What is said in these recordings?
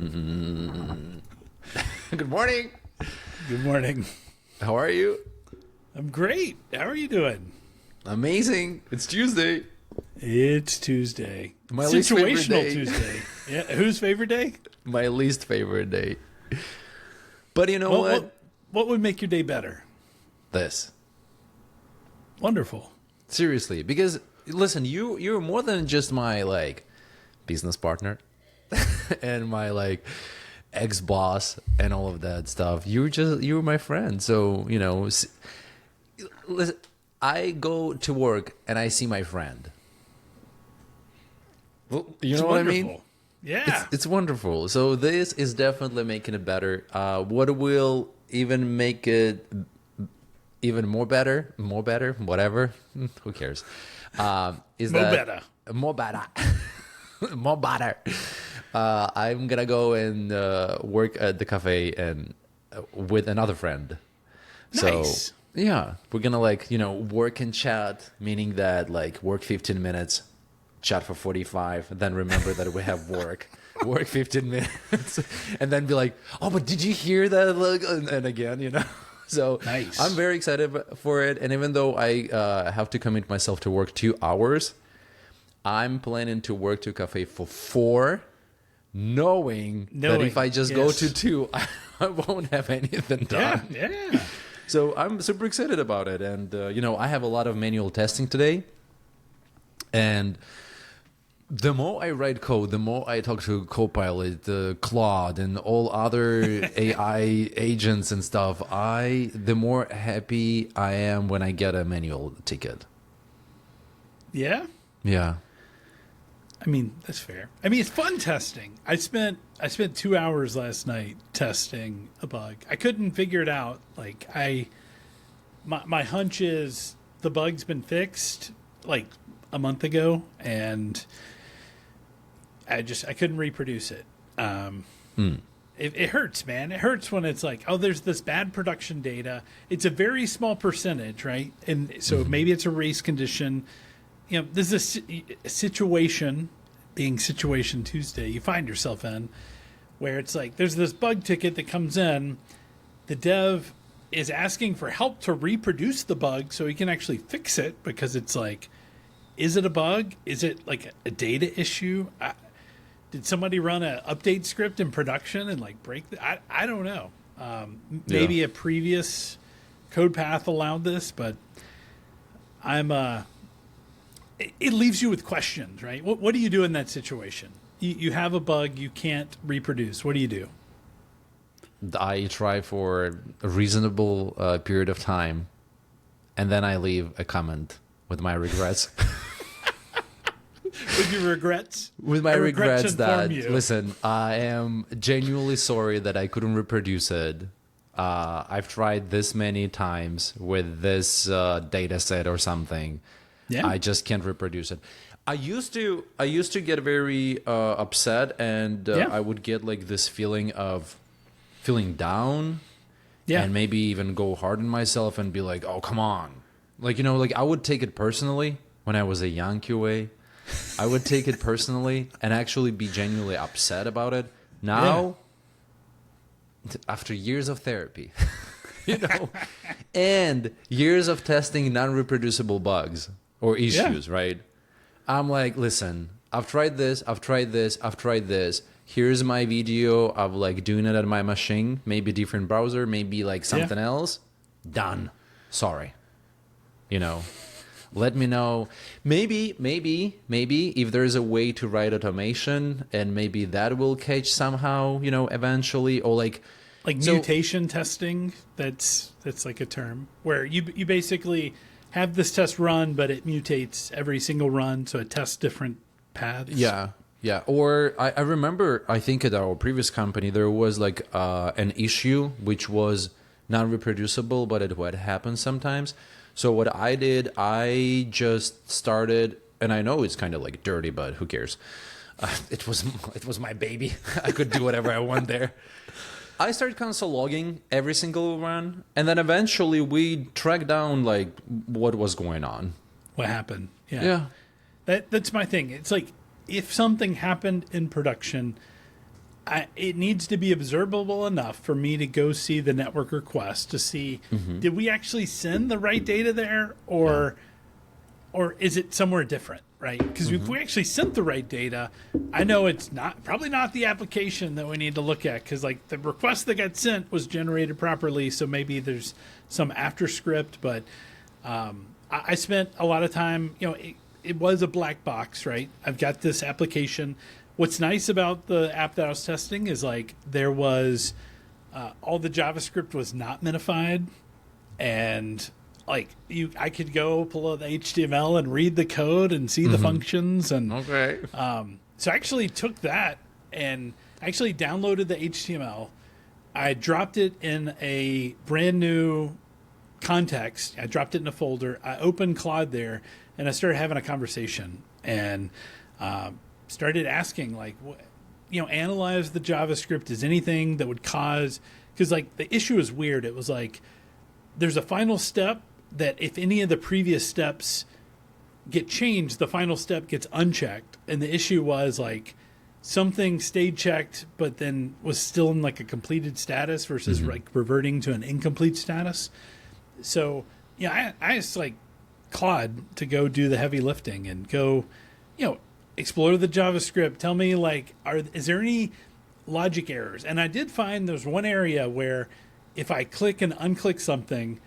Good morning. Good morning. How are you? I'm great. How are you doing? Amazing. It's Tuesday. It's Tuesday. My least favorite Situational day. Tuesday. Yeah. Whose favorite day? My least favorite day. But you know what? What would make your day better? This. Wonderful. Seriously, because listen, you're more than just my business partner and my ex-boss and all of that stuff. You're my friend. So, listen, I go to work and I see my friend. Well, you know what I mean? Yeah. It's wonderful. So this is definitely making it better. What will even make it even more better, whatever. Who cares? Is More that better. more better, more better? I'm gonna go and work at the cafe and with another friend. Nice. So yeah, we're gonna work and chat, meaning that work 15 minutes, chat for 45, then remember that we have work 15 minutes, and then be like, oh, but did you hear that? And again. So Nice. I'm very excited for it. And even though I have to commit myself to work 2 hours, I'm planning to work to a cafe for 4, knowing that if I just go to 2, I won't have anything done. Yeah. So I'm super excited about it. And, I have a lot of manual testing today. And the more I write code, the more I talk to Copilot, Claude, and all other AI agents and stuff, the more happy I am when I get a manual ticket. Yeah. Yeah. I mean, that's fair. I mean, it's fun testing. I spent 2 hours last night testing a bug. I couldn't figure it out. My hunch is the bug's been fixed a month ago, and I couldn't reproduce it. It hurts, man. It hurts when it's there's this bad production data. It's a very small percentage, right? And so maybe it's a race condition. There's a situation, being Situation Tuesday, you find yourself in, where it's there's this bug ticket that comes in. The dev is asking for help to reproduce the bug so he can actually fix it, because it's is it a bug? Is it a data issue? Did somebody run an update script in production and break the? I don't know. Maybe a previous code path allowed this, but it leaves you with questions, right? What do you do in that situation? You have a bug you can't reproduce. What do you do? I try for a reasonable period of time, and then I leave a comment with my regrets. With your regrets? With my regrets that, you. Listen, I am genuinely sorry that I couldn't reproduce it. I've tried this many times with this data set or something. Yeah. I just can't reproduce it. I used to get very upset, and I would get this feeling of feeling down, and maybe even go hard on myself and be like, oh, come on. I would take it personally when I was a young QA. I would take it personally and actually be genuinely upset about it. Now, after years of therapy, and years of testing non-reproducible bugs or issues, right? I'm listen, I've tried this. Here's my video of doing it at my machine, maybe different browser, maybe something else. Done. Sorry. Let me know. Maybe if there's a way to write automation, and maybe that will catch somehow, eventually, or mutation testing. That's a term where you basically have this test run, but it mutates every single run, so it tests different paths. Yeah. Or I remember, I think at our previous company there was an issue which was not reproducible, but it would happen sometimes. So what I did, I just started, and I know it's kind of dirty, but who cares? It was my baby. I could do whatever I want there. I started console logging every single run, and then eventually we tracked down what was going on. What happened? Yeah. That's my thing. It's if something happened in production, it needs to be observable enough for me to go see the network request to see, did we actually send the right data there, or is it somewhere different, right? Because if we actually sent the right data, I know it's probably not the application that we need to look at, because like the request that got sent was generated properly, so maybe there's some after script, but I spent a lot of time, it was a black box, right? I've got this application. What's nice about the app that I was testing is like there was all the JavaScript was not minified, and like I could go pull out the HTML and read the code and see the functions, and Okay. so I actually took that and actually downloaded the HTML. I dropped it in a brand new context. I dropped it in a folder. I opened Claude there, and I started having a conversation and started asking, like, analyze the JavaScript. Is anything that would cause, because like the issue is weird. It was like there's a final step that if any of the previous steps get changed, the final step gets unchecked. And the issue was like something stayed checked, but then was still in like a completed status versus like reverting to an incomplete status. So, I asked like Claude to go do the heavy lifting and go, explore the JavaScript. Tell me, like, is there any logic errors? And I did find there's one area where if I click and unclick something,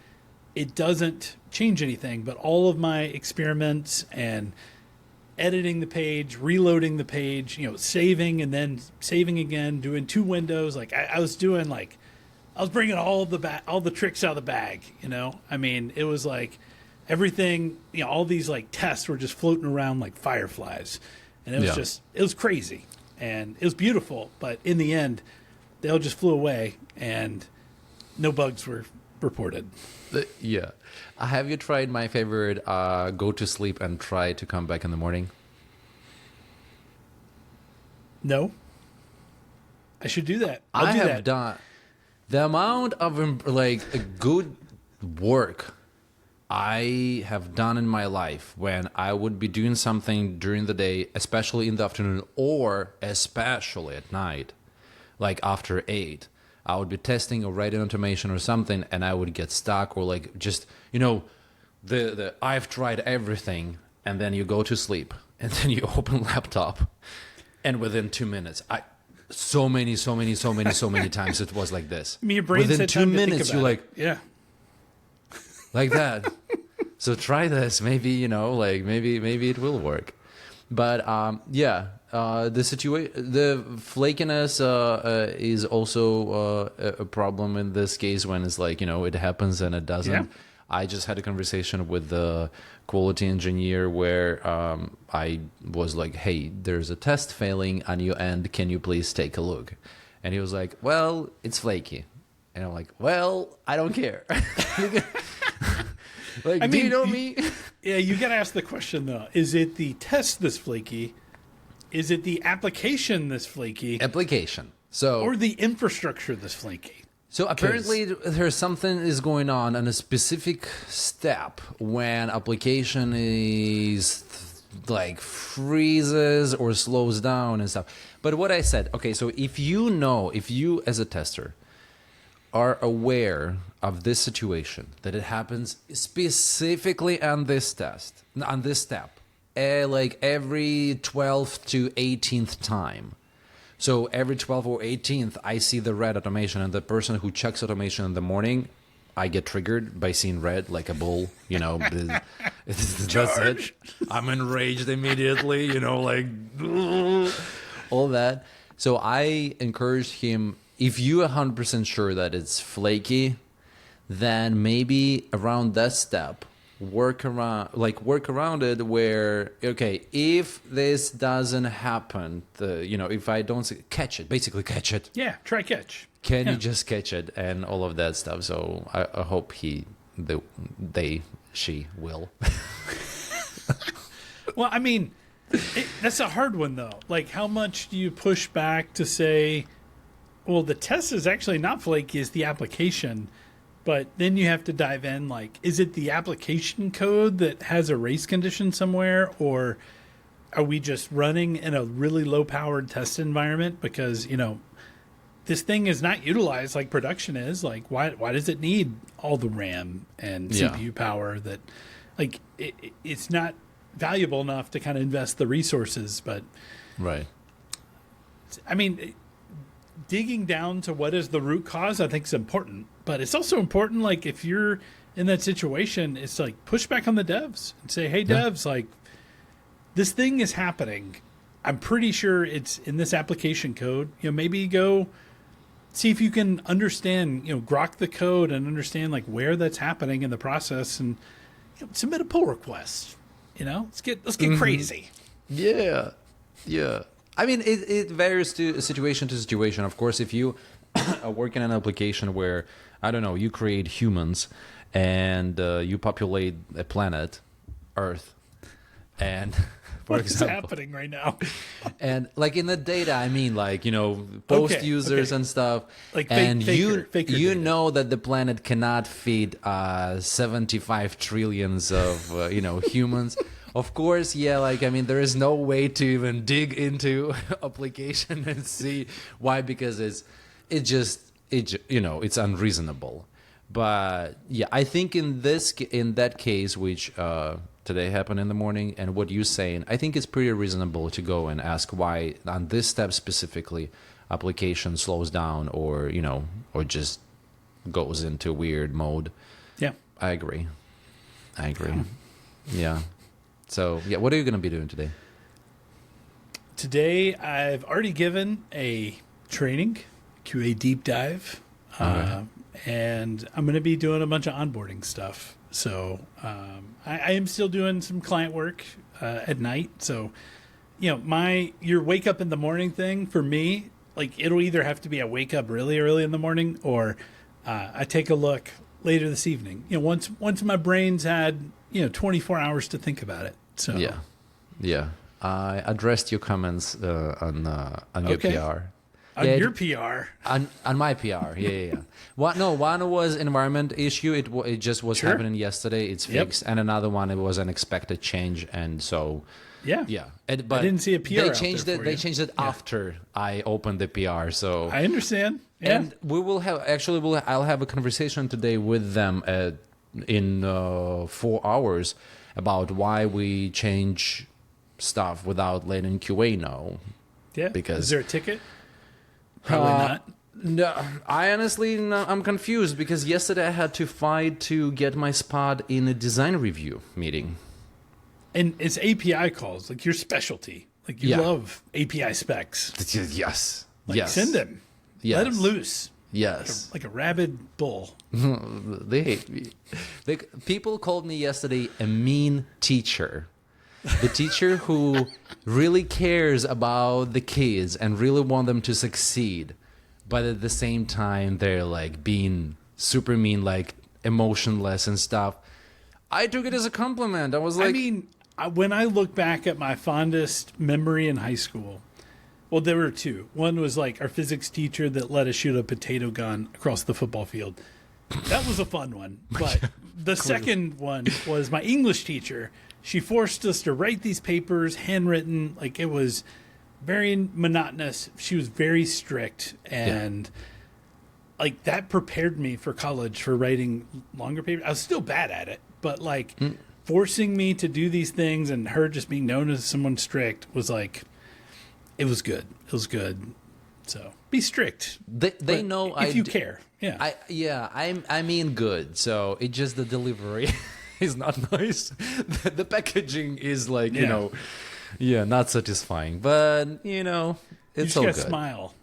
it doesn't change anything. But all of my experiments and editing the page, reloading the page, saving and then saving again, doing two windows. Like I was doing like, I was bringing all the tricks out of the bag, I mean, it was like everything, all these like tests were just floating around like fireflies, and it was it was crazy, and it was beautiful. But in the end, they all just flew away and no bugs were reported. Yeah. Have you tried my favorite, go to sleep and try to come back in the morning? No. I should do that. I have done the amount of like good work I have done in my life when I would be doing something during the day, especially in the afternoon or especially at night, like after 8. I would be testing or writing automation or something, and I would get stuck or like just, the I've tried everything, and then you go to sleep, and then you open laptop, and within 2 minutes, so many times it was like this. I mean, your brain within said 2 time to minutes, think you're about like, it. Yeah. like that. So try this. Maybe, maybe it will work. But the flakiness is also a problem in this case when it's like, it happens and it doesn't. Yeah. I just had a conversation with the quality engineer where I was like, hey, there's a test failing on your end. Can you please take a look? And he was like, well, it's flaky. And I'm like, well, I don't care. Like, do you know me? Yeah, you got to ask the question, though. Is it the test that's flaky? Is it the application that's flaky? Application. So, or the infrastructure that's flaky? So apparently there's something is going on a specific step when application is like freezes or slows down and stuff. But what I said, okay, so if you as a tester are aware of this situation, that it happens specifically on this test, on this step, like every 12th to 18th time. So every 12th or 18th, I see the red automation, and the person who checks automation in the morning, I get triggered by seeing red like a bull, that's it. I'm enraged immediately, like all that. So I encouraged him, if you're 100% sure that it's flaky, then maybe around that step, work around it where, okay, if this doesn't happen, if I don't catch it. Yeah, try catch. Can you just catch it and all of that stuff? So I hope she will. Well, I mean, that's a hard one, though. Like, how much do you push back to say, well, the test is actually not flaky, it's the application. But then you have to dive in, like, is it the application code that has a race condition somewhere? Or are we just running in a really low-powered test environment? Because, this thing is not utilized like production is. Like, why does it need all the RAM and CPU power that, like, it's not valuable enough to kind of invest the resources. But right. I mean, digging down to what is the root cause, I think is important. But it's also important, like, if you're in that situation, it's like push back on the devs and say, hey, devs, like, this thing is happening. I'm pretty sure it's in this application code. Maybe go see if you can understand, grok the code and understand like where that's happening in the process, and submit a pull request. Let's get crazy. Yeah. I mean, it varies to situation. Of course, if you are working on an application where, I don't know, you create humans and you populate a planet, Earth, and what's happening right now? And like in the data, I mean, like, post users and stuff. Like and faker you data. know that the planet cannot feed 75 trillions of, humans. Of course, like, I mean, there is no way to even dig into application and see why, because it's unreasonable. But yeah, I think in that case, which today happened in the morning, and what you're saying, I think it's pretty reasonable to go and ask why on this step specifically application slows down or just goes into weird mode. Yeah, I agree. Yeah. So yeah, what are you going to be doing today? Today I've already given a training, QA deep dive, and I'm going to be doing a bunch of onboarding stuff. So I am still doing some client work at night. So, your wake up in the morning thing for me, like, it'll either have to be I wake up really early in the morning, or I take a look later this evening. Once my brain's had 24 hours to think about it. So yeah. I addressed your comments on your PR. Your PR. On my PR, yeah. One was environment issue. It just was happening yesterday. It's fixed, and another one, it was an unexpected change, and so yeah. But I didn't see a PR. They changed it. They changed it after I opened the PR. So I understand. Yeah. And we will have I'll have a conversation today with them in 4 hours about why we change stuff without letting QA know. Yeah. Because is there a ticket? Probably not. No, I'm confused because yesterday I had to fight to get my spot in a design review meeting. And it's API calls, like your specialty. Like you love API specs. Yes. Like send them. Yes. Let them loose. Yes. Like a rabid bull. They hate me. People called me yesterday a mean teacher. The teacher who really cares about the kids and really want them to succeed, but at the same time they're like being super mean, like emotionless and stuff. I took it as a compliment. I was like, when I look back at my fondest memory in high school, well, there were two. One was like our physics teacher that let us shoot a potato gun across the football field. That was a fun one. But the second one was my English teacher. She forced us to write these papers, handwritten. Like, it was very monotonous. She was very strict. And, like, that prepared me for college for writing longer papers. I was still bad at it. But, like, forcing me to do these things and her just being known as someone strict was, like, it was good. It was good. So, be strict. They know if you care. Yeah. I mean good. So, it's just the delivery. Is not nice. The packaging is like, not satisfying. But, it's you just all gotta good. Smile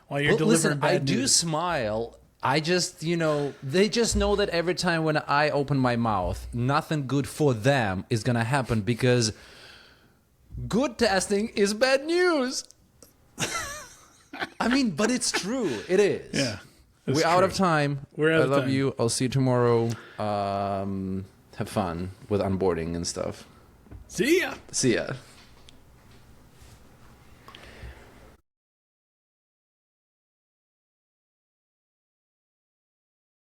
while you're delivering bad news. I do smile. I just, they just know that every time when I open my mouth, nothing good for them is going to happen because good testing is bad news. I mean, but it's true. It is. Yeah. We're out of time. We're out of time. I love you. I'll see you tomorrow. Have fun with onboarding and stuff. See ya. See ya.